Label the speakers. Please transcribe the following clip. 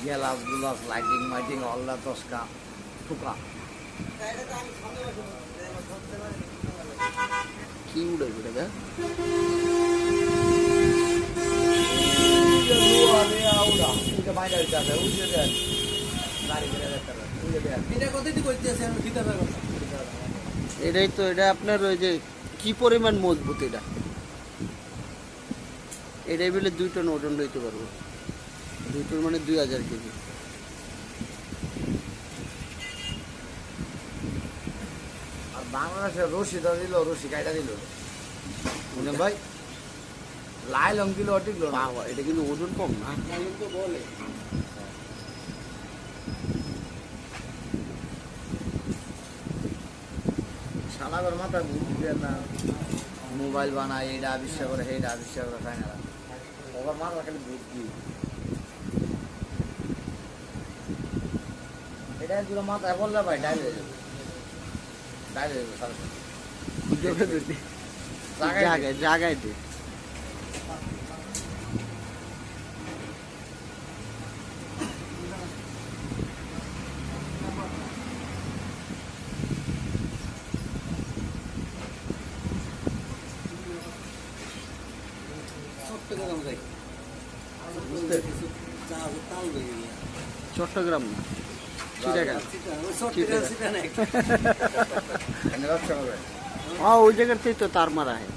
Speaker 1: Glass গুলাস lighting মাইটিং অল্লা তসকা ঠুকা
Speaker 2: কি উড়ে বেটা এটাই তো, এটা আপনার ওই যে কি পরিমাণ মজবুত এটা, এটাই বলে 2 টন ওজন লইতে পারবো। 2 টন মানে 2000 কেজি।
Speaker 1: আর বাংলাদেশের রশিটা দিল, রশি কাইটা দিল ভাই, লাইলং দিল ঠিক না,
Speaker 2: এটা কিন্তু ওজন কম না।
Speaker 1: বলে সালাগর মাথায় বুদ্ধি দেয় না, মোবাইল বানায়, এইটা আবিষ্কার করে, সেইটা আবিষ্কার করে, তাই না? ওর মাথা খালি বুদ্ধি, এটা একগুলো মাথায় বললে ভাই ডাইল হয়ে যাবে, ডাইল হয়ে যাবে
Speaker 2: জায়গায় জায়গায় দে। চট্টগ্রাম না, চিটাগাং। ওই জায়গাতেই তো তার মারা হয়।